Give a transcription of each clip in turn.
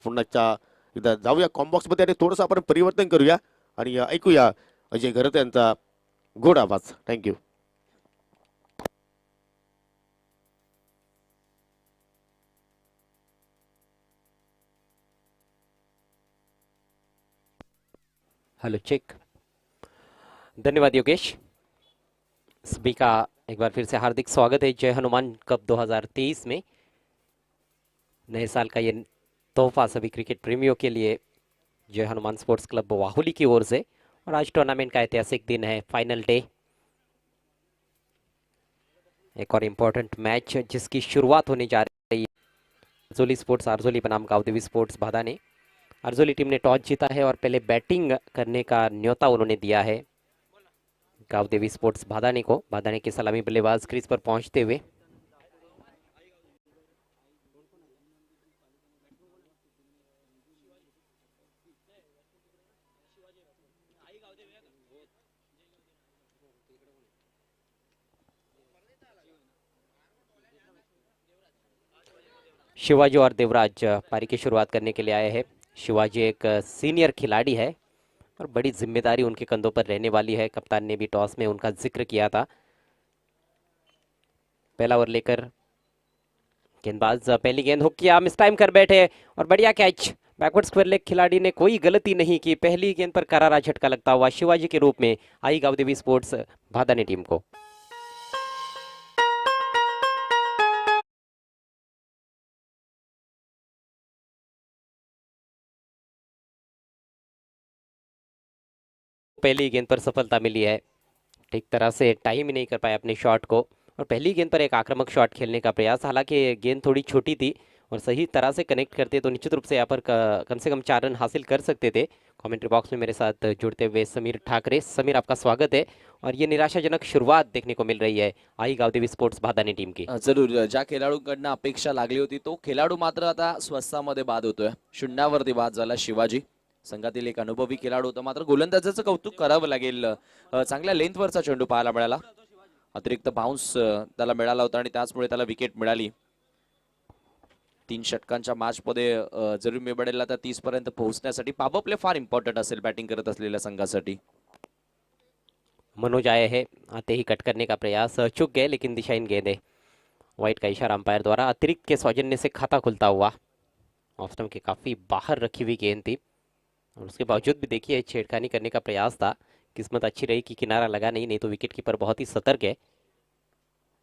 पुन्हा एकदा जाऊया कॉम्बॉक्स मध्ये आणि थोडंसं आपण परिवर्तन करूया आणि ऐकूया अजय घरत यांचा गोड आवाज. थँक्यू. Hello check. धन्यवाद योगेश. सभी का एक बार फिर से हार्दिक स्वागत है जय हनुमान कप 2023 में. नए साल का ये तोहफा सभी क्रिकेट प्रेमियों के लिए जय हनुमान स्पोर्ट्स क्लब वाहुली की ओर से. और आज टूर्नामेंट का ऐतिहासिक दिन है, फाइनल डे. एक और इम्पोर्टेंट मैच जिसकी शुरुआत होने जा रही है. आरजोली स्पोर्ट्स आरजोली बनाम गावदेवी स्पोर्ट्स बाधा ने. आरजोली टीम ने टॉस जीता है और पहले बैटिंग करने का न्योता उन्होंने दिया है गावदेवी स्पोर्ट्स भादानी को. भादानी के सलामी बल्लेबाज क्रीज पर पहुंचते हुए. शिवाजी और देवराज पारी की शुरुआत करने के लिए आए हैं. शिवाजी एक सीनियर खिलाड़ी है और बड़ी जिम्मेदारी उनके कंधों पर रहने वाली है. कप्तान ने भी टॉस में उनका जिक्र किया था. पहला ओवर लेकर गेंदबाज पहली गेंद हुक किया, मिस टाइम कर बैठे और बढ़िया कैच. बैकवर्ड स्क्वायर लेग खिलाड़ी ने कोई गलती नहीं की. पहली गेंद पर करारा झटका लगता हुआ शिवाजी के रूप में आई गावदेवी स्पोर्ट्स भादानी टीम को. पहली गेंद पर सफलता मिली है. ठीक तरह से टाइम ही नहीं कर पाया अपने शॉट को और पहली गेंद पर एक आक्रामक शॉट खेलने का प्रयास. हालांकि गेंद थोड़ी छोटी थी और सही तरह से कनेक्ट करते तो निश्चित रूप से यहाँ पर कम से कम 4 रन हासिल कर सकते थे. कमेंट्री बॉक्स में मेरे साथ जुड़ते हुए समीर ठाकरे. समीर, आपका स्वागत है. और ये निराशाजनक शुरुआत देखने को मिल रही है आई गावदेवी स्पोर्ट्स भादानी टीम की. जरूर ज्या खेळाडूंकडनं अपेक्षा लागली होती तो खेळाडू मात्र आता स्वस्तामध्ये बाद होतोय. शून्यावरती बाद झाला शिवाजी. संघातील एक अनुभवी खेळाडू होता, मात्र गोलंदाजाचं कौतुक करावं लागेल. चांगल्या लेंथवरचा चेंडू पाहायला मिळाला. अतिरिक्त बाउन्स त्याला मिळाला होता आणि त्याचमुळे त्याला विकेट मिळाली. 3 षटकांच्या मॅच मध्ये जरूर मिळेल आता 30 पर्यंत पोहोचण्यासाठी पॉवर प्ले फार इम्पॉर्टंट असेल बॅटिंग करत असलेल्या संघासाठी. मनोज आए हैं, आते ही कट करने का प्रयास, चूक गए लेकिन दिशाहीन गेंद है. वाइट का इशारा अंपायर द्वारा. अतिरिक्त के सौजन्य से खाता खुलता हुआ. ऑफ स्टंप के काफी बाहर रखी हुई गेंद थी और उसके बावजूद भी देखिए छेड़खानी करने का प्रयास था. किस्मत अच्छी रही कि किनारा लगा नहीं तो विकेट कीपर बहुत ही सतर्क है.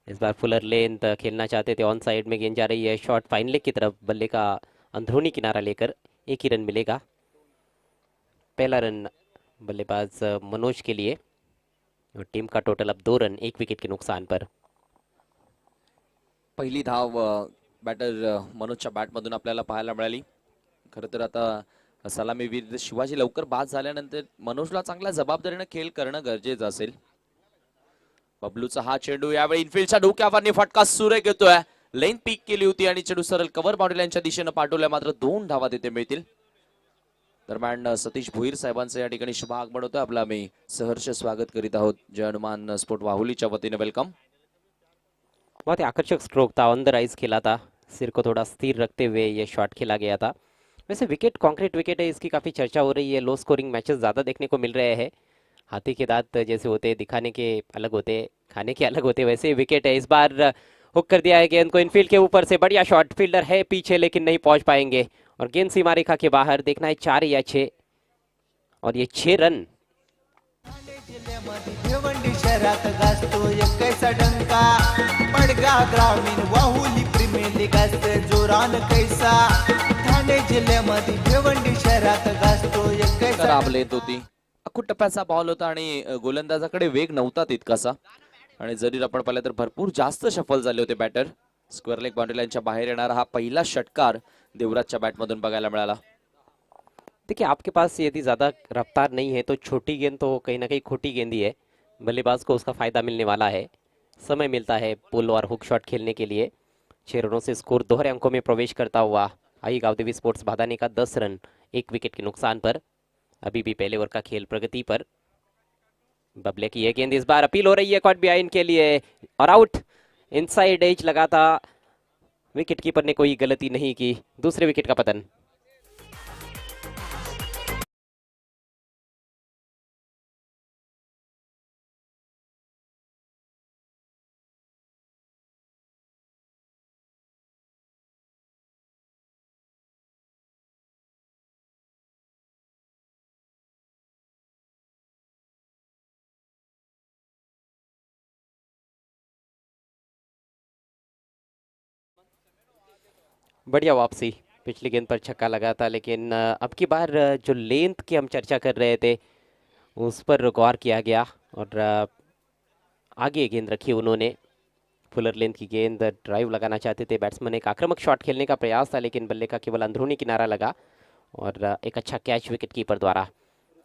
इस बार फुलर लेंथ खेलना चाहते थे. ऑन साइड में गेंद जा रही है, शॉट फाइन लेग की तरफ. बल्ले का अंदरूनी किनारा लेकर एक ही रन मिलेगा. पहला रन बल्लेबाज मनोज के लिए और टीम का टोटल अब 2 रन 1 विकेट के नुकसान पर. पहिली धाव बॅटर मनोजच्या बॅटमधून आपल्याला पाहायला मिळाली. खरं तर आता सलामीवीर शिवाजी लवकर बाद झाल्यानंतर मनोजला चांगल्या जबाबदारीने खेळ करणं गरजेचं असेल. बबलूचा हा चेंडू यावेळी इनफिल्डच्या डोक्यावर फटका सुरेख येतोय. लेन पीक केली होती आणि चेंडू सरळ कव्हर बाउंड्रीच्या दिशेने पाठवल्या. मात्र 2 धावा तिथे मिळतील. दरम्यान सतीश भोईर साहेबांचं या ठिकाणी शुभ आगमन होतं. आपलं आम्ही सहर्ष स्वागत करीत आहोत जय हनुमान स्पोर्ट वाहुलीच्या वतीने. वेलकम. बहुत ही आकर्षक स्ट्रोक था, ऑन द राइज खेला था. सिर को थोड़ा स्थिर रखते हुए ये शॉट खेला गया था. वैसे विकेट कॉन्क्रीट विकेट है, इसकी काफ़ी चर्चा हो रही है. लो स्कोरिंग मैचेस ज़्यादा देखने को मिल रहे हैं. हाथी के दांत जैसे होते हैं, दिखाने के अलग होते हैं, खाने के अलग होते हैं, वैसे ही विकेट है. इस बार हुक कर दिया है गेंद को इनफील्ड के ऊपर से. बढ़िया शॉट. फील्डर है पीछे लेकिन नहीं पहुंच पाएंगे और गेंद सीमा रेखा के बाहर. देखना है 4 या 6 और ये 6 रन. भिवंडी शहरात गाजतो कैसा डंका. पडगा ग्रामीण वाहुली प्रीमियर लीग असते जोरान कैसा. ठाणे जिल्ह्यामध्ये भिवंडी शहरात गाजतो कैसा. खराब लेत होती. अखूट टप्प्याचा बॉल होता आणि गोलंदाजाकडे वेग नव्हता तितकासा. आणि जरी आपण पाहिलं तर भरपूर जास्त सफल झाले होते बॅटर. स्क्वेअर लेग बाउंड्री लाईनच्या बाहेर येणारा हा पहिला षटकार देवराजच्या बॅटमधून बघायला मिळाला. देखिए आपके पास यदि ज़्यादा रफ्तार नहीं है तो छोटी गेंद तो कहीं ना कहीं खोटी गेंद ही है. बल्लेबाज को उसका फ़ायदा मिलने वाला है. समय मिलता है पुल और हुक शॉट खेलने के लिए. 6 रनों से स्कोर दोहरे अंकों में प्रवेश करता हुआ आई गावदेवी स्पोर्ट्स भादानी का 10 रन 1 विकेट के नुकसान पर. अभी भी पहले ओवर का खेल प्रगति पर. बबले की यह गेंद इस बार अपील हो रही है कॉट बिहाइंड के लिए और आउट. इनसाइड एज लगा था. विकेट कीपर ने कोई गलती नहीं की. दूसरे विकेट का पतन. बढ़िया वापसी। पिछली गेंद पर छक्का लगा था, लेकिन अब की बार जो लेंथ की हम चर्चा कर रहे थे उस पर गौर किया गया और आगे गेंद रखी उन्होंने। फुलर लेंथ की गेंद, ड्राइव लगाना चाहते थे बैट्समैन। एक आक्रामक शॉट खेलने का प्रयास था, लेकिन बल्ले का केवल अंदरूनी किनारा लगा और एक अच्छा कैच विकेट कीपर द्वारा।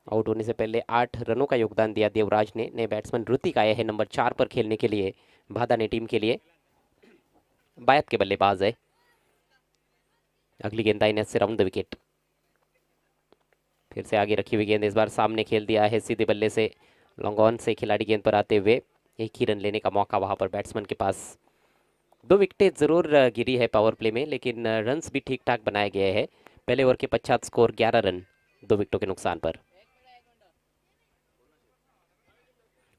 आउट होने से पहले 8 रनों का योगदान दिया देवराज ने। नए बैट्समैन ऋतिक आए हैं नंबर 4 पर खेलने के लिए भादानी टीम के लिए। बायत के बल्लेबाज है। अगली गेंद आई नेट से राउंड द विकेट। फिर से आगे रखी हुई गेंद, इस बार सामने खेल दिया है सीधे बल्ले से। लॉन्ग ऑन से खिलाड़ी गेंद पर आते हुए एक ही रन लेने का मौका वहां पर बैट्समैन के पास। 2 विकेटें जरूर गिरी है पावर प्ले में, लेकिन रन्स भी ठीक ठाक बनाए गए हैं। पहले ओवर के पश्चात स्कोर 11 रन 2 विकेटों के नुकसान पर।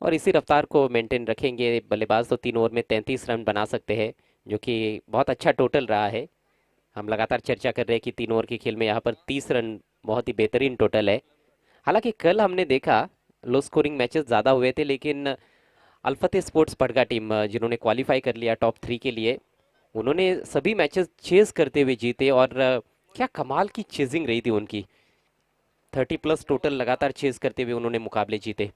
और इसी रफ्तार को मेंटेन रखेंगे बल्लेबाज तो 3 ओवर में 33 रन बना सकते हैं, जो कि बहुत अच्छा टोटल रहा है। हम लगातार चर्चा कर रहे हैं कि 3 ओवर के खेल में यहाँ पर 30 रन बहुत ही बेहतरीन टोटल है। हालांकि कल हमने देखा लो स्कोरिंग मैचेस ज़्यादा हुए थे, लेकिन अल्फते स्पोर्ट्स पड़गा टीम जिन्होंने क्वालिफाई कर लिया टॉप 3 के लिए, उन्होंने सभी मैचेस चेज करते हुए जीते। और क्या कमाल की चेजिंग रही थी उनकी। 30+ टोटल लगातार चेज करते हुए उन्होंने मुकाबले जीते।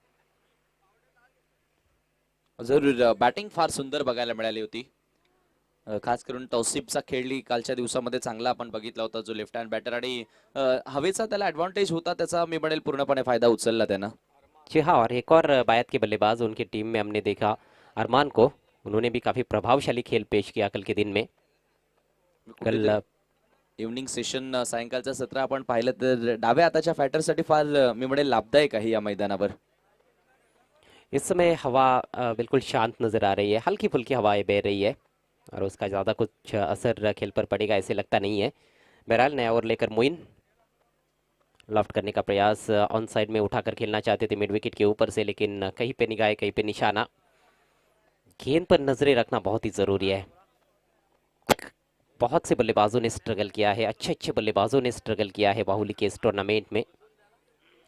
जरूर बॅटिंग फार सुंदर बघायला मिळाली होती. खास करून तौसिफचा खेळली कालच्या दिवसामध्ये चांगला आपण बघितला होता, जो लेफ्ट हँड बॅटर आणि हवेचा त्याला ॲडव्हान्टेज होता, त्याचा मी म्हणेल पूर्णपणे फायदा उचलला त्यानं. जी हाँ, और एक और बायत के बल्लेबाज उनकी टीम में हमने देखा अरमान को। उन्होंने भी काफ़ी प्रभावशाली खेल पेश किया कल के दिन में। कल इव्हनिंग सेशन सायंकाळचं सत्र आपण पाहिलं तर डाव्या हाताच्या फॅटरसाठी फार मी म्हणेल लाभदायक आहे या मैदानावर. इस समय हवा बिल्कुल शांत नज़र आ रही है, हल्की फुल्की हवाएं बह रही है और उसका ज़्यादा कुछ असर खेल पर पड़ेगा ऐसे लगता नहीं है। बहरहाल नया ओवर लेकर मोइन लॉफ्ट करने का प्रयास, ऑन साइड में उठाकर खेलना चाहते थे मिड विकेट के ऊपर से, लेकिन कहीं पे निगाह कहीं पे निशाना। गेंद पर नजरें रखना बहुत ही ज़रूरी है। बहुत से बल्लेबाजों ने स्ट्रगल किया है, अच्छे अच्छे बल्लेबाजों ने स्ट्रगल किया है बाहुली के इस टूर्नामेंट में।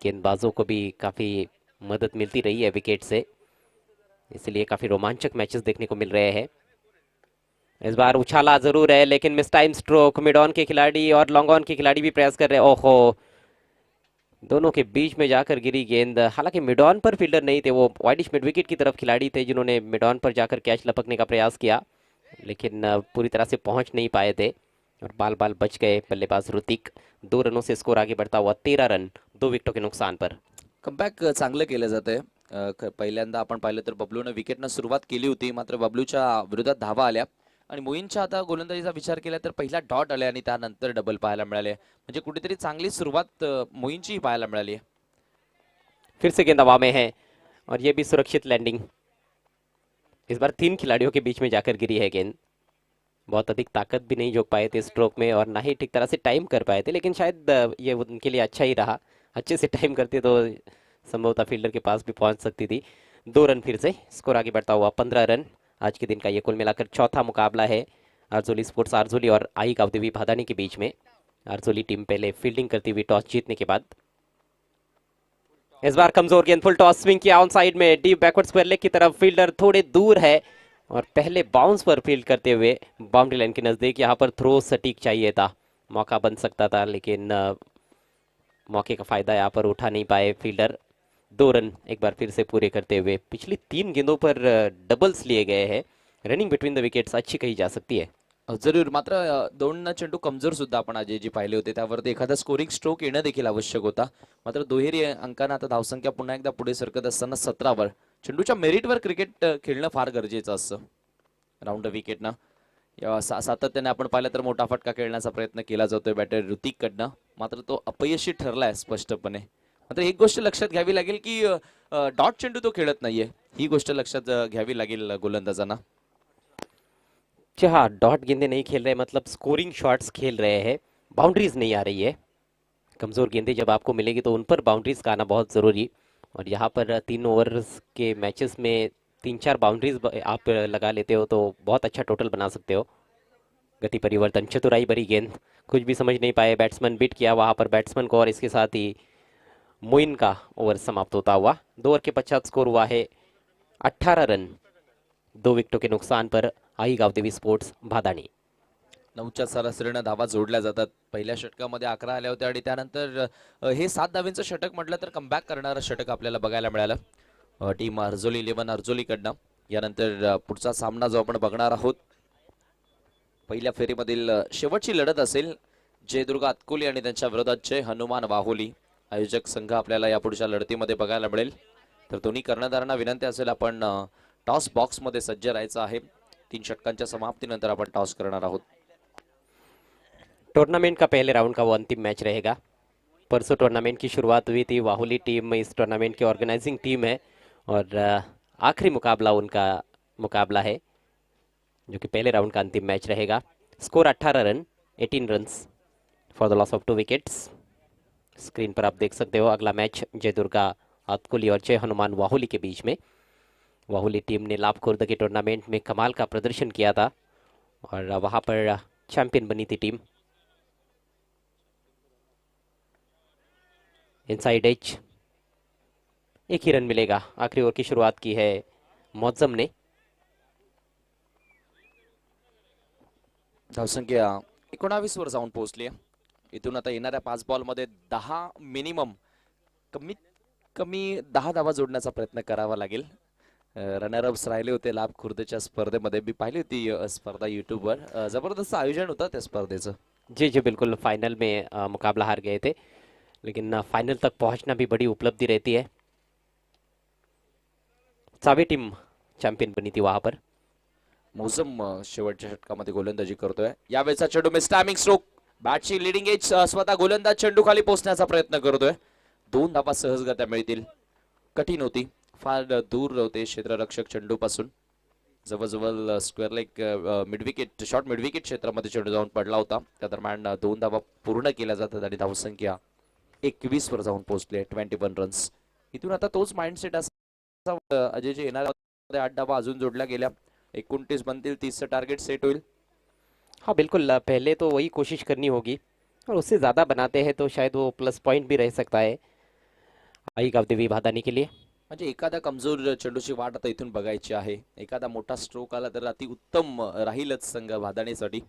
गेंदबाजों को भी काफ़ी मदद मिलती रही है विकेट से, इसलिए काफ़ी रोमांचक मैचेस देखने को मिल रहे हैं। इस बार उछाला जरूर है, लेकिन miss time stroke. Mid on के खिलाड़ी और लॉन्ग ऑन के खिलाड़ी भी प्रयास कर रहे हैं। ओहो, दोनों के बीच में जाकर गिरी गेंद। हालांकि मिड ऑन पर फील्डर नहीं थे, वो वाइडिश मिड विकेट की तरफ खिलाड़ी थे जिन्होंने मिड ऑन पर जाकर कैच लपकने का प्रयास किया, लेकिन पूरी तरह से पहुंच नहीं पाए थे और बाल बाल बच गए बल्लेबाज ऋतिक। 2 रनों से स्कोर आगे बढ़ता हुआ 13 रन 2 विकेटों के नुकसान पर। कमबॅक चांगलं केलं जातंय. पहिल्यांदा आपण पाहिलं तर बबलूनं विकेटनं सुरुवात केली होती, मात्र बबलूच्या विरोधात धावा आल्या आणि मोईनच्या आता गोलंदाजीचा विचार केला तर पहिला डॉट आले आणि त्यानंतर डबल पाहायला मिळाले. म्हणजे कुठेतरी चांगली सुरुवात मोईनची पाहायला मिळाली आहे. फिर से गेंद हवा में है और ये भी सुरक्षित लैंडिंग। इस बार 3 खिलाड़ियों के बीच में जाकर गिरी है गेंद। बहुत अधिक ताकत भी नहीं झोंक पाए थे स्ट्रोक में और ना ही ठीक तरह से टाइम कर पाए थे, लेकिन शायद ये उनके लिए अच्छा ही रहा। अच्छे से टाइम करते तो संभवतः फील्डर के पास भी पहुंच सकती थी। 2 रन फिर से, स्कोर आगे बढ़ता हुआ 15 रन। आज के दिन का ये कुल मिलाकर चौथा मुकाबला है आरजोली स्पोर्ट्स आरजोली और आई गावदेवी भादानी के बीच में। आरजोली टीम पहले फील्डिंग करती हुई टॉस जीतने के बाद। इस बार कमजोर गेंद, फुल टॉस स्विंग किया ऑन साइड में, डीप बैकवर्ड स्क्वायर लेग की तरफ। फील्डर थोड़े दूर है और पहले बाउंस पर फील्ड करते हुए बाउंड्री लाइन के नजदीक। यहाँ पर थ्रो सटीक चाहिए था, मौका बन सकता था, लेकिन मौके का फायदा यहाँ पर उठा नहीं पाए फील्डर। 2 रन एक बार फिर से पूरे करते हुए। पिछली 3 गेंदों पर डबल्स लिए गए हैं। रनिंग बिटवीन द विकेट्स अच्छी कही जा सकती है। जरूर, मात्र 2 चेंडू कमजोर सुद्धा आपण अजय जी पाहिले होते, त्यावरती एखादा स्कोरिंग स्ट्रोक येणं देखील आवश्यक होता. मात्र दुहेरी अंकानं आता धावसंख्या पुन्हा एकदा पुढे सरकत असताना 17वर चेंडूच्या मेरिटवर क्रिकेट खेळणं फार गरजेचं असतं. राऊंड विकेटनं सातत्याने आपण पाहिलं तर मोठा फटका खेळण्याचा प्रयत्न केला जातोय बॅटर ऋतिककडनं, मात्र तो अपयशी ठरलाय स्पष्टपणे. मात्र एक गोष्ट लक्षात घ्यावी लागेल की डॉट चेंडू तो खेळत नाहीये, ही गोष्ट लक्षात घ्यावी लागेल गोलंदाजांना. जी हाँ, डॉट गेंदे नहीं खेल रहे, मतलब स्कोरिंग शॉट्स खेल रहे हैं। बाउंड्रीज नहीं आ रही है। कमज़ोर गेंदें जब आपको मिलेगी तो उन पर बाउंड्रीज का आना बहुत ज़रूरी। और यहाँ पर 3 ओवर्स के मैचेस में 3-4 बाउंड्रीज आप लगा लेते हो तो बहुत अच्छा टोटल बना सकते हो। गति परिवर्तन, चतुराई भरी गेंद, कुछ भी समझ नहीं पाए बैट्समैन, बीट किया वहाँ पर बैट्समैन को और इसके साथ ही मोइन का ओवर समाप्त होता हुआ। 2 ओवर के पश्चात स्कोर हुआ है 18 रन 2 विकेटों के नुकसान पर आई गावदेवी स्पोर्ट्स भादानी। 9च्या सरासरीनं धावा जोडल्या जातात. पहिल्या षटकामध्ये 11 आल्या होत्या आणि त्यानंतर हे 7 धावींचं षटक म्हटलं तर कमबॅक करणारं षटक आपल्याला बघायला मिळालं टीम अर्जोली 11 अर्जोलीकडनं. यानंतर पुढचा सामना जो आपण बघणार आहोत पहिल्या फेरीमधील शेवटची लढत असेल जयदुर्ग अतकोली आणि त्यांच्या विरोधात जय हनुमान वाहुली. आयोजक संघ आपल्याला या पुढच्या लढतीमध्ये बघायला मिळेल. तर दोन्ही कर्णधारांना विनंती असेल आपण टॉस बॉक्समध्ये सज्ज राहायचं आहे. 3 षटकांच्या समाप्तीनंतर आपण टॉस करणार आहोत. टूर्नामेंट का पहले राउंड का वो अंतिम मैच रहेगा. परसों टूर्नामेंट की शुरुआत हुई थी. वाहुली टीम इस टूर्नामेंट की ऑर्गेनाइजिंग टीम है और आखिरी मुकाबला उनका मुकाबला है जो कि पहले राउंड का अंतिम मैच रहेगा. Score 18 run 18 runs for the loss of 2 wickets. Screen पर आप देख सकते हो अगला मैच जयदुर्गा अतकोली और जय हनुमान वाहुली के बीच में. वाहुली टीम ने लाभखुर्द के टूर्नामेंट में कमाल का प्रदर्शन किया था और वहां पर चैंपियन बनी थी टीम. इनसाइड एज 1 ही रन मिलेगा. आखिरी ओवर की शुरुआत की है मौजम ने. धावसंख्या 19 वर जाऊन पोहोचली. इथून आता येणाऱ्या 5 बॉलमध्ये 10 मिनिमम कमीत कमी 10 धावा जोडण्याचा प्रयत्न करावा लागेल. रनरअप्स राहिले होते लाभखुर्दच्या स्पर्धेमध्ये. मी पाहिली होती स्पर्धा युट्यूबवर. जबरदस्त आयोजन होतं त्या स्पर्धेचं. जी जी बिल्कुल. फाइनल में मुकाबला हार गए थे लेकिन फाइनल तक पहुंचना भी बड़ी उपलब्धि रहती है. सावे टीम चैंपियन बनी थी वहां पर. मोसम शेवटच्या षटकामध्ये गोलंदाजी करतोय. यावेळेचा चेंडू मिस टायमिंग स्ट्रोक. बॅटची लिडिंग एज स्वतः गोलंदाज चेंडू खाली पोहोचण्याचा प्रयत्न करतोय. 2 धावा सहजगत्या मिळतील. कठीण होती. फार दूर होते क्षेत्ररक्षक चेंडूपासून. जवळजवळ square leg mid wicket short mid wicket क्षेत्रामध्ये चेंडू जाऊन पडला होता. त्या दरम्यान 2 धावा पूर्ण केल्या जातात आणि धावसंख्या 21 वर जाऊन पोहोचली. 21 रन्स. इथून आता तोच माइंडसेट असा अजयचे येणाऱ्या 8 धावा अजून जोडल्या गेल्या. 29 बनतील. 30चं टार्गेट सेट होईल. हाँ बिल्कुल. पहले तो वही कोशिश करनी होगी और उससे ज़्यादा बनाते हैं तो शायद वो प्लस पॉइंट भी रह सकता है आई गावदेवी भादानी के लिए. म्हणजे एखादा कमजोर चेंडूची वाट आता इथून बघायची आहे. एखादा मोठा स्ट्रोक आला तर अति उत्तम राहीलच संघ भादाणीसाठी.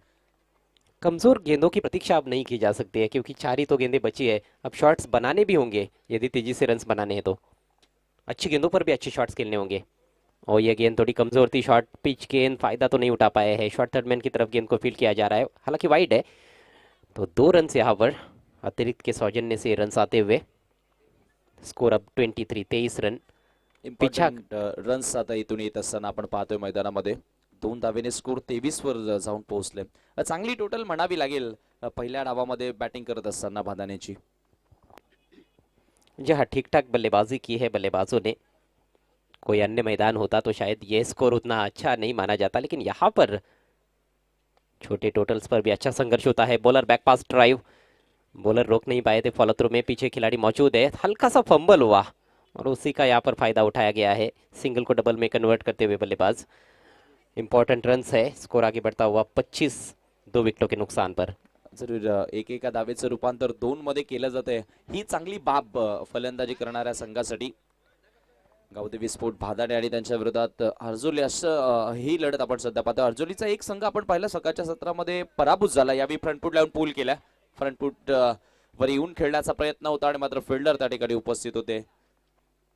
कमजोर गेंदों की प्रतीक्षा अब नहीं की जा सकती है क्योंकि 4 ही तो गेंदें बची है. अब शॉट्स बनाने भी होंगे यदि तेजी से रन्स बनाने हैं तो. अच्छी गेंदों पर भी अच्छे शॉट्स खेलने होंगे. और ये गेंद थोड़ी कमजोर थी. शॉर्ट पिच गेंद फ़ायदा तो नहीं उठा पाए हैं. शॉर्ट थर्डमैन की तरफ गेंद को फील्ड किया जा रहा है. हालांकि वाइड है तो 2 रन्स यहाँ पर अतिरिक्त के सौजन्य से रन्स आते हुए. स्कोर अब 23 रन. इम्पॉर्टंट रन्स आता इथून येत असताना आपण पाहतोय मैदानामध्ये. 2 धावेने स्कोर 23 वर जाऊन पोहोचले. चांगली टोटल म्हणावी लागेल पहिल्या डावामध्ये बॅटिंग करत असताना भादाण्याची. जी हाँ, ठीक ठाक बल्लेबाजी की है बल्लेबाजों ने. कोई अन्य मैदान होता तो शायद ये स्कोर उतना अच्छा नहीं माना जाता लेकिन यहाँ पर छोटे टोटल्स पर भी अच्छा संघर्ष होता है. बॉलर बैक पास ड्राइव. बॉलर रोक नहीं पाए थे फॉलो थ्रू में. पीछे खिलाड़ी मौजूद है. हल्का सा फंबल हुआ और उसी का यहाँ पर फायदा उठाया गया है. सिंगल को डबल में कन्वर्ट करते हुए बल्लेबाज. इंपॉर्टेंट रन्स है. स्कोर आगे बढ़ता हुआ 25 2 विकेटों के नुकसान पर. जरूर एका धावेचं रूपांतर 2 मध्ये केलं जाते. ही चांगली बाब फलंदाजी करणाऱ्या संघासाठी. गावदेवी स्पोर्ट भादाणे आणि त्यांच्या विरोधात अर्जोली असं ही लढत आपण सध्या पाहतो. अर्जोलीचा एक संघ आपण पाहिला सकाळच्या सत्रामध्ये पराभूत झाला. यावेळी फ्रंटफूट लावून पूल केला. फ्रंटफूट वर येऊन खेळण्याचा प्रयत्न होता आणि मात्र फिल्डर त्या ठिकाणी उपस्थित होते.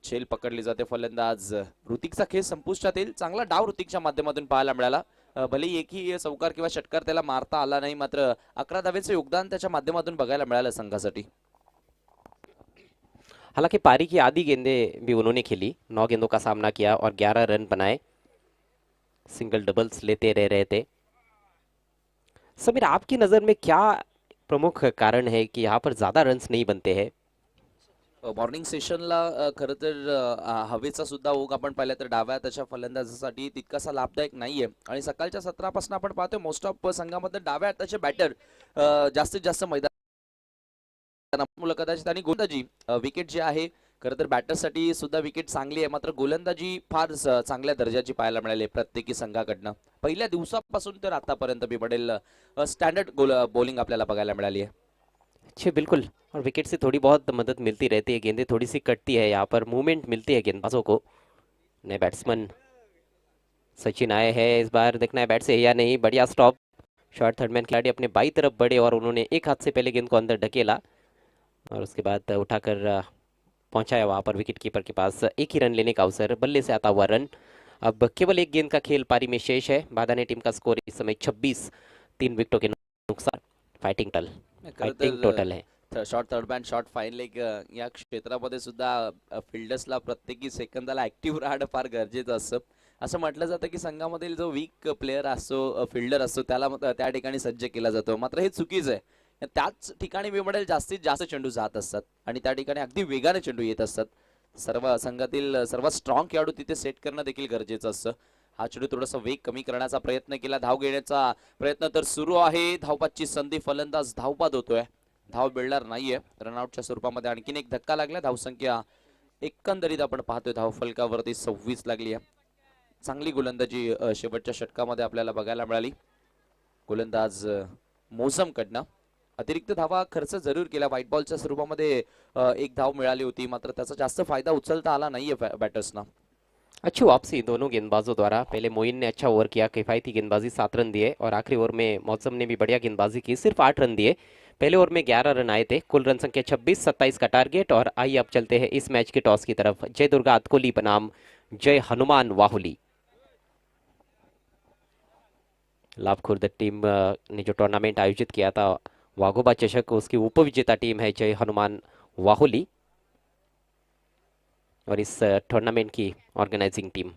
झेल पकडली जाते. फलंदाज ऋतिकचा खेळ संपुष्टात येईल. चांगला डाव ऋतिकच्या माध्यमातून पाहायला मिळाला. भले एकही चौकार किंवा षटकार त्याला मारता आला नाही मात्र 11 धावेचं योगदान त्याच्या माध्यमातून बघायला मिळालं संघासाठी. हालांकि पारी की आधी गेंदें भी उन्होंने खेली. 9 गेंदों का सामना किया और 11 रन बनाए. सिंगल डबल्स लेते रह रहे थे. समीर, आपकी नज़र में क्या प्रमुख कारण है कि यहाँ पर ज़्यादा रन्स नहीं बनते हैं? मॉर्निंग सेशनला खरं तर हवेचा सुद्धा ओघ आपण पाहिला तर डाव्या त्याच्या फलंदाजासाठी तितकासा लाभदायक नाहीये. आणि सकाळच्या सत्रापासून आपण पाहतोय मोस्ट ऑफ संघामध्ये डाव्या हाताचे बॅटर जास्तीत जास्त मैदान कदाचित. आणि गोलंदाजी विकेट जे आहे खरं तर बॅटरसाठी सुद्धा विकेट चांगली आहे मात्र गोलंदाजी फार चांगल्या दर्जाची पाहायला मिळाली प्रत्येकी संघाकडनं. पहिल्या दिवसापासून तर आतापर्यंत मी म्हणेल स्टँडर्ड बॉलिंग आपल्याला बघायला मिळाली आहे. अच्छे बिल्कुल. और विकेट से थोड़ी बहुत मदद मिलती रहती है. गेंदें थोड़ी सी कटती है. यहाँ पर मूवमेंट मिलती है गेंदबाजों को. नए बैट्समैन सचिन आए हैं. इस बार देखना है बैट से है या नहीं. बढ़िया स्टॉप. शॉर्ट थर्डमैन खिलाड़ी अपने बाई तरफ बढ़े और उन्होंने एक हाथ से पहले गेंद को अंदर ढकेला और उसके बाद उठाकर पहुंचाया वहां पर विकेट कीपर के पास। एक ही रन लेने का अवसर, बल्ले से आता हुआ रन। अब केवल एक गेंद का खेल पारी में शेष है। बादाने टीम का स्कोर इस समय 26, 3 विकेटों के नुकसान। फाइटिंग टोटल है। Short third bat short fine leg या क्षेत्रामध्ये सुद्धा फिल्डर्सला प्रत्येकी सेकंदाला ऍक्टिव्ह राहणं फार गरजेचं असतं. असं म्हटलं जातं की संघामधील जो वीक प्लेअर असतो, फिल्डर असतो, त्याला त्या ठिकाणी सज्ज केला जातो. मात्र हे चुकीचं आहे. त्याच ठिकाणी मी म्हणेल जास्तीत जास्त चेंडू जात असतात आणि त्या ठिकाणी अगदी वेगाने चेंडू येत असतात. सर्व संघातील सर्वात स्ट्रॉंग खेळाडू तिथे सेट करणं देखील गरजेचं असतं. हा चेंडू थोडासा वेग कमी करण्याचा प्रयत्न केला. धाव घेण्याचा प्रयत्न तर सुरू आहे. धावपाची संधी, फलंदाज धावपात होतोय. धाव मिळणार नाहीये. रनआउटच्या स्वरूपामध्ये आणखीन एक धक्का लागला. धावसंख्या एकंदरीत आपण पाहतोय धाव फलकावरती 26 लागली आहे. चांगली गोलंदाजी शेवटच्या षटकामध्ये आपल्याला बघायला मिळाली गोलंदाज मोझमकडनं. अतिरिक्त धावा खर्च जरूर केला. व्हाईट बॉलच्या स्वरूपामध्ये एक धाव मिळाली होती, मात्र त्याचा जास्त फायदा उचलता आला नाहीये बॅटर्सना. अच्छी वापसी दोनों गेंदबाजों द्वारा। पहले मोइन ने अच्छा ओवर किया, किफायती गेंदबाजी 7 रन दिए और आखिरी ओवर में मौसम ने भी बढ़िया गेंदबाजी की, सिर्फ 8 रन दिए। पहले ओवर में 11 रन आए थे। कुल रन संख्या 26, 27 का टारगेट। और आइए अब चलते हैं इस मैच के टॉस की तरफ। जय दुर्गा अतकोली बनाम जय हनुमान वाहुली। लाभखुर्द टीम ने जो टूर्नामेंट आयोजित किया था वाघोबा चषक, उसकी उपविजेता टीम है जय हनुमान वाहुली और इस टूर्नामेंट की ऑर्गेनाइजिंग टीम।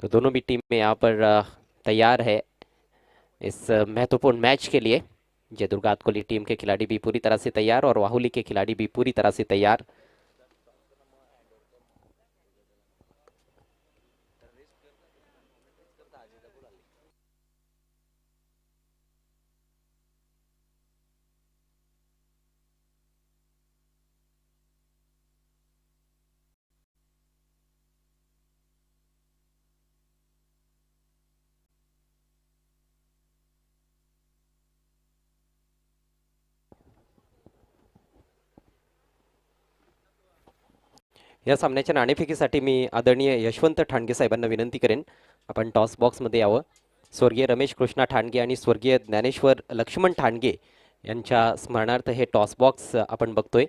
तो दोनों भी टीमें यहाँ पर तैयार है इस महत्वपूर्ण मैच के लिए। जय दुर्गा अतकोली टीम के खिलाड़ी भी पूरी तरह से तैयार और वाहुली के खिलाड़ी भी पूरी तरह से तैयार। या सामन्याच्या नाणेफेकीसाठी मी आदरणीय यशवंत ठाणगे साहेबांना विनंती करेन, आपण टॉस बॉक्समध्ये यावं। स्वर्गीय रमेश कृष्णा ठाणगे आणि स्वर्गीय ज्ञानेश्वर लक्ष्मण ठाणगे यांच्या स्मरणार्थ हे टॉस बॉक्स आपण बघतोय,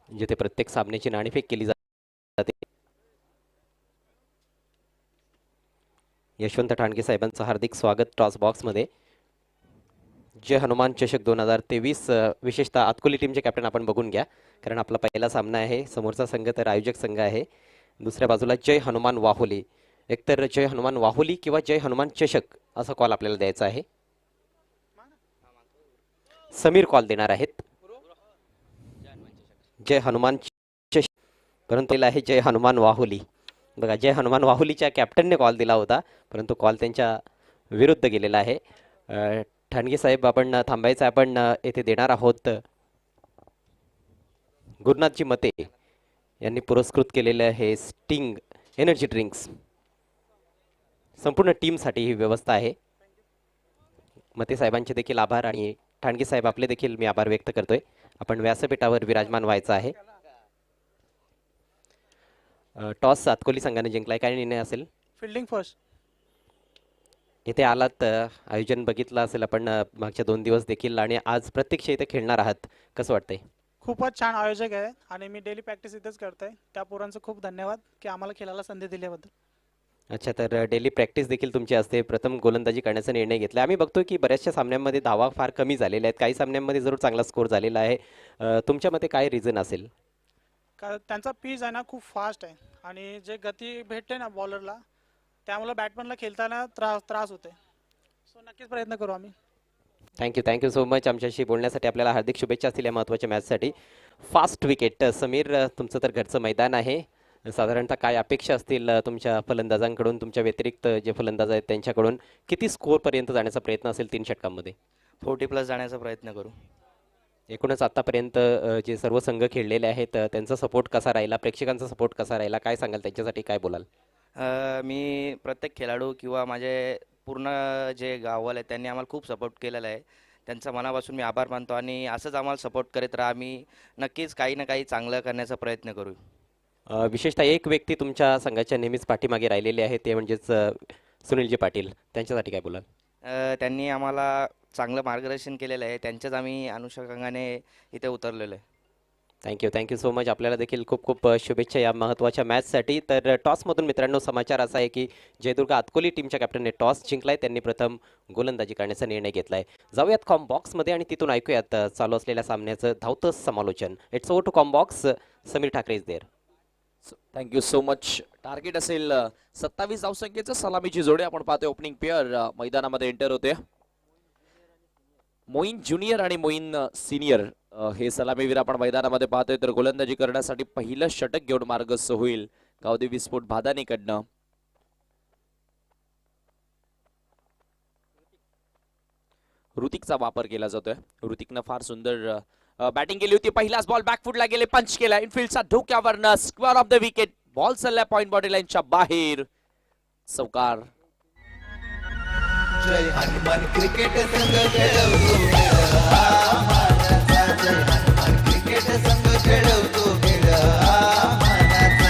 जिथे प्रत्येक सामन्याची नाणेफेक केली जाते। यशवंत ठाणगे साहेबांचं हार्दिक स्वागत टॉस बॉक्समध्ये। जय हनुमान चषक 2023 विशेषतः अतकोली टीमचे कॅप्टन आपण बघून घ्या, कारण आपला पहिला सामना आहे। समोरचा संघ तर आयोजक संघ आहे, दुसऱ्या बाजूला जय हनुमान वाहुली। एकतर जय हनुमान वाहुली किंवा जय हनुमान चषक असा कॉल आपल्याला द्यायचा आहे। समीर कॉल देणार आहेत। जय हनुमान चषक, परंतु आहे जय हनुमान वाहुली। बघा, जय हनुमान वाहुलीच्या कॅप्टनने कॉल दिला होता, परंतु कॉल त्यांच्या विरुद्ध गेलेला आहे। ठाणगे साहेब, आपण थांबायचं, आपण येथे देणार आहोत गुरुनाथजी मते यांनी पुरस्कृत केलेलं हे स्टिंग एनर्जी ड्रिंक्स। संपूर्ण टीमसाठी ही व्यवस्था आहे। मते साहेबांचे देखील आभार आणि ठाणगे साहेब आपले देखील मी आभार व्यक्त करतोय। आपण व्यासपीठावर विराजमान व्हायचं आहे। टॉस अतकोली संघाने जिंकलाय, काय निर्णय असेल? Fielding first. इथे आलात, आयोजन बघितलं असेल आपण मागच्या 2 दिवस देखील, आणि आज प्रत्यक्ष इथे खेळणार आहात, कसं वाटतंय? खूपच छान आयोजक आहे आणि मी डेली प्रॅक्टिस इथेच करतोय. त्या पोरांचं खूप धन्यवाद की आम्हाला खेळायला संधी दिल्याबद्दल. अच्छा, तर डेली प्रॅक्टिस देखील तुमची असते, प्रथम गोलंदाजी करण्याचा निर्णय घेतला। आम्ही बघतोय की बऱ्याचशा सामन्यांमध्ये धावा फार कमी झालेल्या आहेत, काही सामन्यांमध्ये जरूर चांगला स्कोर झालेला आहे। तुमच्या मते काय रिझन असेल? का त्यांचा पीच आहे ना खूप फास्ट आहे आणि जे गती भेटते ना बॉलरला, त्यामुळे बॅटमॅनला खेळताना त्रास होते. सो नक्कीच प्रयत्न करू आम्ही. थँक्यू सो मच आमच्याशी बोलण्यासाठी। आपल्याला हार्दिक शुभेच्छा असतील या महत्त्वाच्या मॅचसाठी। फास्ट विकेट समीर, तुमचं तर घरचं मैदान आहे, साधारणतः काय अपेक्षा असतील तुमच्या फलंदाजांकडून, तुमच्या व्यतिरिक्त जे फलंदाज आहेत त्यांच्याकडून? किती स्कोअरपर्यंत जाण्याचा प्रयत्न असेल 3 षटकांमध्ये? 40+ जाण्याचा प्रयत्न करू. एकूणच आतापर्यंत जे सर्व संघ खेळलेले आहेत त्यांचा सपोर्ट कसा राहिला, प्रेक्षकांचा सपोर्ट कसा राहिला, काय सांगाल त्यांच्यासाठी, काय बोलाल? मी प्रत्येक खेळाडू किंवा माझे पूर्ण जे गाववाले आहेत त्यांनी आम्हाला खूप सपोर्ट केलेला आहे. त्यांचा मनापासून मी आभार मानतो आणि असंच आम्हाला सपोर्ट करत राहा. आम्ही नक्कीच काही ना काही चांगलं करण्याचा प्रयत्न करू. विशेषतः एक व्यक्ती तुमच्या संघाच्या नेहमीच पाठीमागे राहिलेली आहे, ते म्हणजेच सुनीलजी पाटील. त्यांच्यासाठी काय बोलाल? त्यांनी आम्हाला चांगलं मार्गदर्शन केलेलं आहे. त्यांच्याच आम्ही अनुषंगाने इथे उतरलेलो आहे. Thank you you much. आपल्याला देखील खूप खूप शुभेच्छा या महत्त्वाच्या मॅचसाठी. तर टॉसमधून मित्रांनो समाचार असा आहे की जयदुर्ग आतकोली टीमच्या कॅप्टनने टॉस जिंकलाय. त्यांनी प्रथम गोलंदाजी करण्याचा निर्णय घेतलाय. जाऊयात कॉम्बॉक्स मध्ये आणि तिथून ऐकूयात चालू असलेल्या सामन्याचं धावतं समालोचन. It's over to combox. Sameer Thackeray is there. Thank you so. Target असेल 27 धावसंख्येचं. सलामीची जोडी आपण पाहतोय. ओपनिंग पेअर मैदानामध्ये एंटर होते. मोईन ज्युनियर आणि मोईन सिनियर हे सलामीवीर आपण मैदानामध्ये पाहतोय. तर गोलंदाजी करण्यासाठी पहिलं षटक घेऊन मार्गस्थ होईल गावदेवी स्पोर्ट भादानीकडनं. ऋतिकचा वापर केला जातोय. ऋतिकनं फार सुंदर बॅटिंग केली होती. पहिलाच बॉल बॅकफुटला गेले, पंच केला इनफिल्डचा धोक्यावरनं. Square off the wicket. Ball चाललाय पॉइंट बॉडी लाईनच्या बाहेर. चौकार. जय हनुमान क्रिकेट संघ खेळवतो खेळ हा मानाचा. जय हनुमान क्रिकेट संघ खेळवतो खेळ हा मानाचा.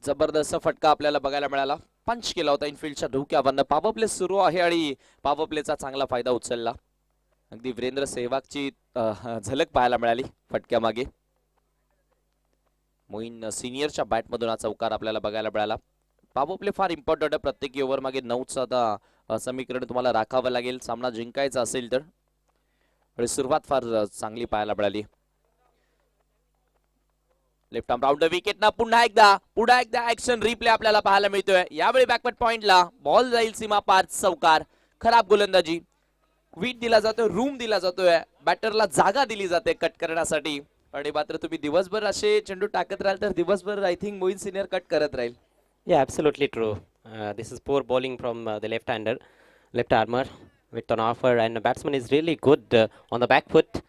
जबरदस्त फटका आपल्याला बघायला मिळाला. पंच केला होता इनफिल्डच्या धोक्यावरनं. पॉवर प्ले सुरू आहे आणि पॉवर प्लेचा चांगला फायदा उचलला. अगदी वीरेंद्र सेहवागची झलक पाहायला मिळाली फटक्यामागे. मोईन सिनियरच्या बॅटमधून हा चौकार आपल्याला बघायला मिळाला. पॉवर प्ले फार इम्पॉर्टंट आहे. प्रत्येक ओव्हर मागे 9चं आता समीकरण तुम्हाला राखावं लागेल सामना जिंकायचा असेल तर. आणि सुरुवात फार चांगली पाहायला मिळाली. Left arm round the wicket ना पुन्हा एकदा ऍक्शन रिप्ले आपल्याला पाहायला मिळतोय. यावेळी बॅकवर्ड पॉइंटला बॉल जाईल सीमा पार. चौकार. खराब गोलंदाजी. क्वीट दिला जातोय, रूम दिला जातोय, बॅटरला जागा दिली जाते कट करण्यासाठी. आणि मात्र तुम्ही दिवसभर असे चेंडू टाकत राहाल तर दिवसभर I think Moin senior cut करत राहील. Yeah, absolutely true. This is poor bowling from the left armor with an offer, and the batsman is really good on the back foot.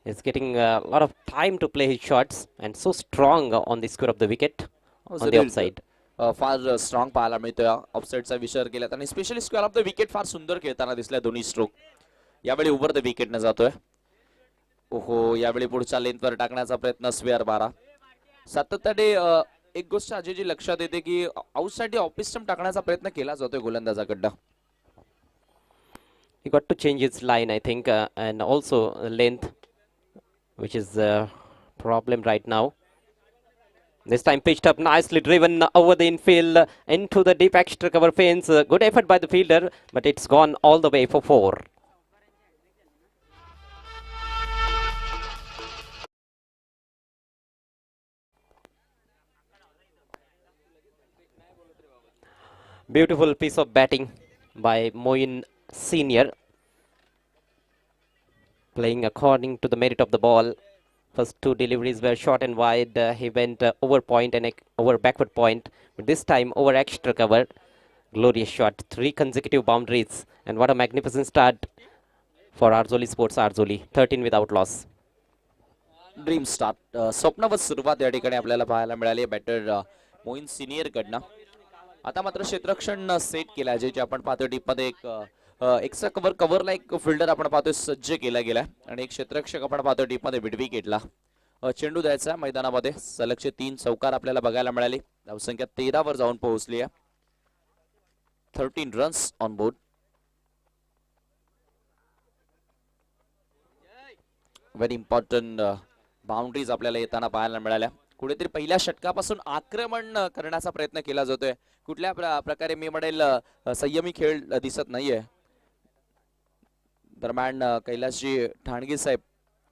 He's getting a lot of time to play his shots and so strong on the square of the wicket on the offside. फार strong पाहायला मिळतोय. ऑफसाईडचा विचार केला आणि specially square off the wicket फार सुंदर खेळताना दिसल्या दोन्ही स्ट्रोक. यावेळी ओव्हर द विकेट न जातोय. ओहो, यावेळी पुढच्या लेंथवर टाकण्याचा प्रयत्न स्क्वेअर 12. सातत्याने एक गोष्ट अजयजी लक्षात येते की आउटसाइड ऑफ स्टंप टाकण्याचा प्रयत्न केला जातोय गोलंदाजाकडनं. He got to change his line, I think, and also length, which is a problem right now. This time pitched up, nicely driven over the infield into the deep extra cover fence. Good effort by the fielder, but it's gone all the way for 4. Beautiful piece of batting by Moin Senior. Playing according to the merit of the ball. First two deliveries were short and wide. He went over point and over backward point. But this time over extra cover. Glorious shot. 3 consecutive boundaries. And what a magnificent start for Arzoli Sports Arzoli. 13 without loss. Dream start. स्वप्नवत सुरुवात या ठिकाणी आपल्याला पाहायला मिळाली batter Moin senior कडनं. आता मात्र क्षेत्ररक्षण सेट केला जे आपण पाहतोय टीप मध्ये. एक एक्स्ट्रा कव्हरला एक फिल्डर आपण पाहतोय सज्ज केला गेला आणि एक क्षेत्ररक्षक आपण पाहतोय टीप मध्ये मिड विकेटला. चेंडू द्यायचा मैदानामध्ये. सलगचे 3 चौकार आपल्याला बघायला मिळाले. धावसंख्या 13 वर जाऊन पोहोचली आहे. 13 runs on board. Very important boundaries आपल्याला येताना पाहायला मिळाल्या. कुठेतरी पहिल्या षटकापासून आक्रमण करण्याचा प्रयत्न केला जातोय. कुठल्या प्रकारे मी म्हणेल संयमी खेळ दिसत नाहीये. दरम्यान कैलासजी ठाणगे साहेब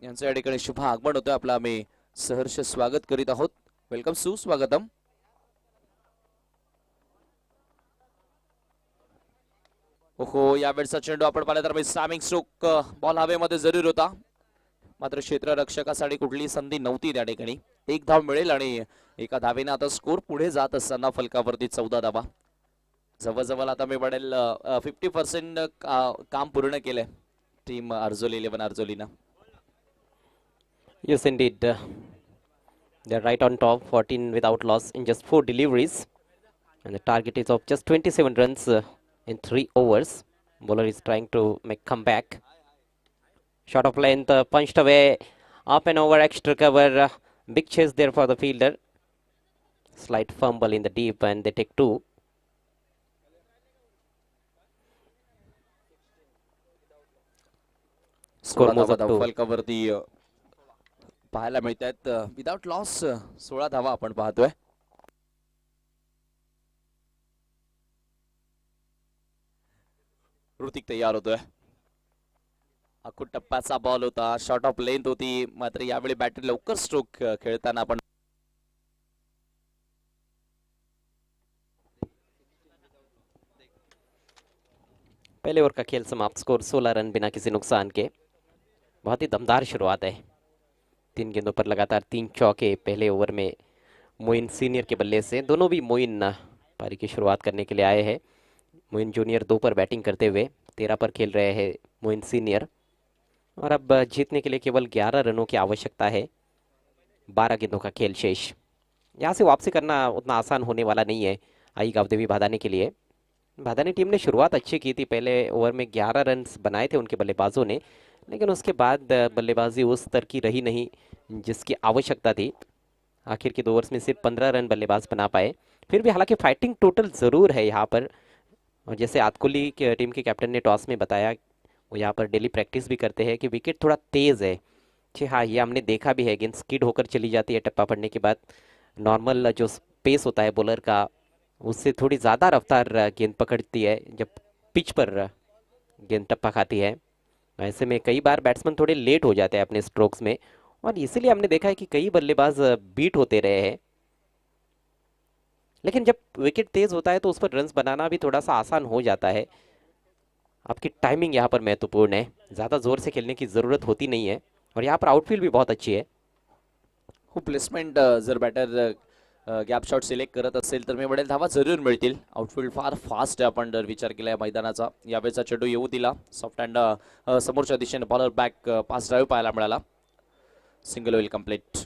यांचं या ठिकाणी शुभ आगमन होतं. आपलं आम्ही सहर्ष स्वागत करीत आहोत. वेलकम, सुस्वागतम. ओहो, यावेळचा चेंडू आपण पाहिला तर सामिंग स्ट्रोक. बॉल हवेमध्ये जरूर होता मात्र क्षेत्ररक्षकासाठी कुठली संधी नव्हती त्या ठिकाणी. 1 धाव मिळेल आणि एका धावेने आता स्कोर पुढे जात असताना फलकावरती 14 धावा. जवळजवळ आता मी म्हणेल 50% काम पूर्ण केलंय team आर्जोली 11 आर्जोलीनं. Yes, indeed. They're right on top, 14 without loss in just 4 deliveries. And the target is of just 27 runs in 3 overs. Bowler is trying to make comeback. Shot of length, punched away, up and over, extra cover. Big chase there for the fielder. Slight fumble in the deep, and they take 2. Score moves up to फलकावरती पाहायला मिळत आहेत. Without loss 16 धावा आपण पाहतोय. ऋतिक तयार होतोय. अखूट टप्प्याचा ball होता, शॉर्ट ऑफ लेंथ होती, मात्र यावेळी बॅटरी लवकर स्ट्रोक खेळताना आपण पहले ओवर का खेल समाप्त. स्कोर 16 रन बिना किसी नुकसान के. बहुत ही दमदार शुरुआत है. 3 गेंदों पर लगातार 3 चौके पहले ओवर में मोइन सीनियर के बल्ले से. दोनों भी मोइन पारी की शुरुआत करने के लिए आए हैं. मोइन जूनियर 2 पर बैटिंग करते हुए 13 पर खेल रहे हैं मोइन सीनियर. और अब जीतने के लिए केवल 11 रनों की आवश्यकता है. 12 गेंदों का खेल शेष. यहाँ से वापसी करना उतना आसान होने वाला नहीं है आई गावदेवी भादानी के लिए. भादानी टीम ने शुरुआत अच्छी की थी. पहले ओवर में 11 रन बनाए थे उनके बल्लेबाजों ने, लेकिन उसके बाद बल्लेबाजी उस स्तर की रही नहीं जिसकी आवश्यकता थी. आखिर के 2 ओवर्स में सिर्फ 15 रन बल्लेबाज बना पाए. फिर भी हालांकि फाइटिंग टोटल ज़रूर है यहाँ पर. और जैसे आतकुली के टीम के कैप्टन ने टॉस में बताया, वो यहाँ पर डेली प्रैक्टिस भी करते हैं कि विकेट थोड़ा तेज़ है. जी हाँ, ये हमने देखा भी है. गेंद स्किड होकर चली जाती है टप्पा पड़ने के बाद. नॉर्मल जो पेस होता है बॉलर का, उससे थोड़ी ज़्यादा रफ्तार गेंद पकड़ती है जब पिच पर गेंद टप्पा खाती है. ऐसे में कई बार बैट्समैन थोड़े लेट हो जाते हैं अपने स्ट्रोक्स में, और इसीलिए हमने देखा है कि कई बल्लेबाज बीट होते रहे हैं. लेकिन जब विकेट तेज़ होता है तो उस पर रन्स बनाना भी थोड़ा सा आसान हो जाता है. आपकी टाइमिंग यहाँ पर महत्वपूर्ण है. ज़्यादा ज़ोर से खेलने की ज़रूरत होती नहीं है. और यहाँ पर आउटफील्ड भी बहुत अच्छी है. खूप प्लेसमेंट जर बॅटर गॅप शॉट सिलेक्ट करत असेल तर मी म्हणेल धावा जरूर मिळतील. आउटफील्ड फार फास्ट आहे आपण जर विचार केला मैदानाचा. यावेळेचा चेंडू येऊ दिला सॉफ्ट हँड समोरच्या दिशेने बॉलर बॅक पास ड्राइव पाहायला मिळाला. सिंगल होईल कंप्लीट.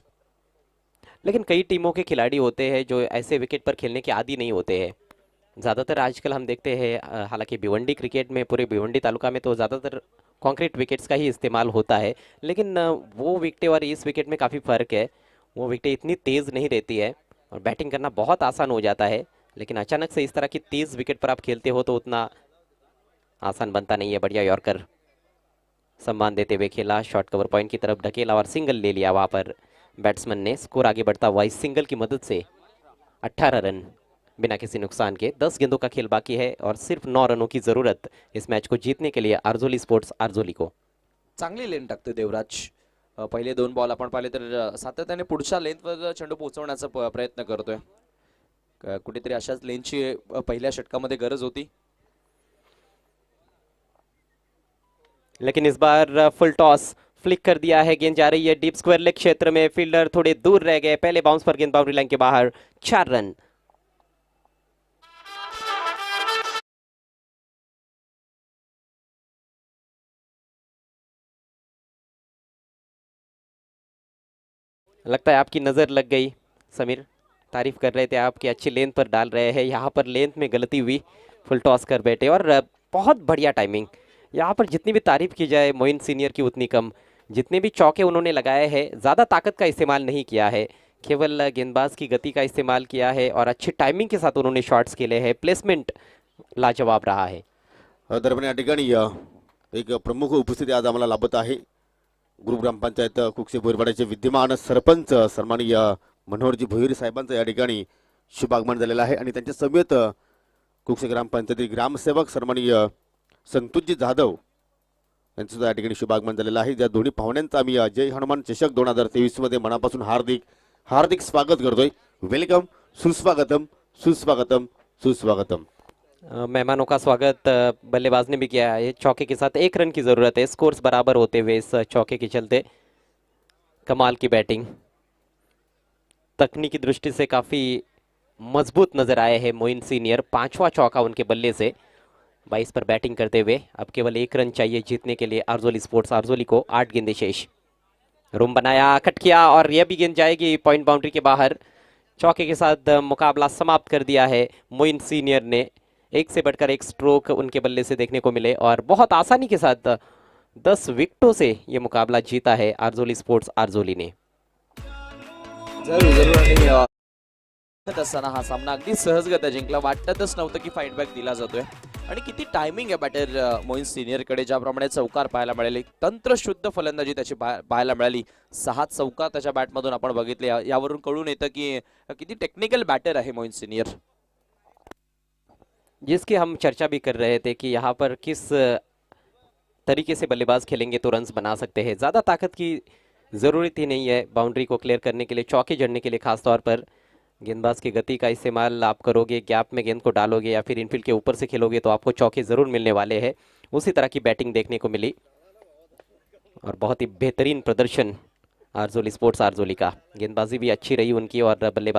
लेकिन कई टीमों के खिलाड़ी होते हैं जो ऐसे विकेट पर खेलने के आदी नहीं होते हैं. ज़्यादातर आजकल हम देखते हैं, हालांकि भिवंडी क्रिकेट में, पूरे भिवंडी तालुका में तो ज़्यादातर कॉन्क्रीट विकेट्स का ही इस्तेमाल होता है. लेकिन वो विकेटें और इस विकेट में काफ़ी फ़र्क है. वो विकेटें इतनी तेज़ नहीं रहती है और बैटिंग करना बहुत आसान हो जाता है. लेकिन अचानक से इस तरह की तेज़ विकेट पर आप खेलते हो तो उतना आसान बनता नहीं है. बढ़िया यॉर्कर सम्मान देते हुए खेला. शॉर्ट कवर पॉइंट की तरफ ढकेला और सिंगल ले लिया वहाँ पर बैट्समैन ने. स्कोर आगे बढ़ता हुआ इस सिंगल की मदद से 18 रन बिना किसी नुकसान के. 10 गेंदों का खेल बाकी है और सिर्फ 9 रनों की ज़रूरत इस मैच को जीतने के लिए आर्जोली स्पोर्ट्स आर्जोली को. चांगली लेन टाकतोय देवराज. पहिले 2 बॉल आपण पाहिले तर सातत्याने पुढच्या लेनवर चेंडू पोहोचवण्याचा प्रयत्न करतोय. कुठेतरी अशाच लेनची पहिल्या षटकामध्ये गरज होती. लेकिन इस बार फुल टॉस फ्लिक कर दिया है. गेंद जा रही है डीप स्क्वायर लेग क्षेत्र में. फील्डर थोड़े दूर रह गए. पहले बाउंस पर गेंद बाउंड्री लाइन के बाहर. 4 रन. लगता है आपकी नज़र लग गई समीर. तारीफ कर रहे थे आपकी अच्छी लेंथ पर डाल रहे हैं. यहाँ पर लेंथ में गलती हुई. फुल टॉस कर बैठे और बहुत बढ़िया टाइमिंग. यहाँ पर जितनी भी तारीफ की जाए मोइन सीनियर की उतनी कम. जितने भी चौके उन्होंने लगाए हैं, ज़्यादा ताकत का इस्तेमाल नहीं किया है. केवल गेंदबाज की गति का इस्तेमाल किया है और अच्छी टाइमिंग के साथ उन्होंने शॉट्स खेले हैं. प्लेसमेंट लाजवाब रहा है. दरम्यान या ठिकाणी एक प्रमुख उपस्थिती आज आम्हाला लाभत आहे. ग्रुप ग्रामपंचायत कुकसे बोरवाड्याचे विद्यमान सरपंच सन्माननीय मनोहरजी भोईर साहेबांचं या ठिकाणी शुभागमन झालेलं आहे. आणि त्यांच्या समेत कुकसे ग्रामपंचायती ग्रामसेवक सन्माननीय संतोषजी जाधव यांचं सुद्धा या ठिकाणी शुभागमन झालेलं आहे. ज्या दोन्ही पाहुण्यांचं आम्ही जय हनुमान चषक 2023 मध्ये मनापासून हार्दिक स्वागत करतोय. वेलकम, सुस्वागतम सुस्वागतम सुस्वागतम. मेहमानों का स्वागत बल्लेबाज ने भी किया है. चौके के साथ 1 रन की ज़रूरत है. स्कोर्स बराबर होते हुए इस चौके के चलते कमाल की बैटिंग. तकनीकी दृष्टि से काफ़ी मजबूत नज़र आए हैं मोइन सीनियर. 5वां चौका उनके बल्ले से 22 पर बैटिंग करते हुए. अब केवल 1 रन चाहिए जीतने के लिए आर्जोली स्पोर्ट्स आर्जोली को. 8 गेंदें शेष. रूम बनाया, कट किया और यह भी गेंद जाएगी पॉइंट बाउंड्री के बाहर। चौके के साथ मुकाबला समाप्त कर दिया है मोइन सीनियर ने। एक से बढ़कर एक स्ट्रोक उनके बल्ले से देखने को मिले और बहुत आसानी के साथ 10 विकेटों से ये मुकाबला जीता है आरजोली स्पोर्ट्स आरजोली ने। जरूर आणि असताना हा सामना अगदी सहजगत्या जिंकला, वाटतच नव्हतं की फाईट बॅक दिला जातोय. आणि किती टायमिंग आहे बॅटर मोइन सिनियर कडे, ज्याप्रमाणे चौकार पाहायला मिळाले, तंत्रशुद्ध फलंदाजी त्याची पाहायला मिळाली. 6 चौकार त्याच्या बॅटमधून आपण बघितले. यावरून कळून येतं की किती टेक्निकल बॅटर आहे मोइन सिनियर. जिसकी हम चर्चा भी कर रहे थे कि यहाँ पर किस तरीके से बल्लेबाज खेलेंगे तो रन्स बना सकते हैं। ज़्यादा ताकत की ज़रूरत ही नहीं है बाउंड्री को क्लियर करने के लिए, चौके जड़ने के लिए। खास तौर पर गेंदबाज की गति का इस्तेमाल आप करोगे, गैप में गेंद को डालोगे या फिर इनफील्ड के ऊपर से खेलोगे तो आपको चौके ज़रूर मिलने वाले हैं। उसी तरह की बैटिंग देखने को मिली और बहुत ही बेहतरीन प्रदर्शन आरजोली स्पोर्ट्स आरजोली का। गेंदबाजी भी अच्छी रही उनकी और बल्लेबाजी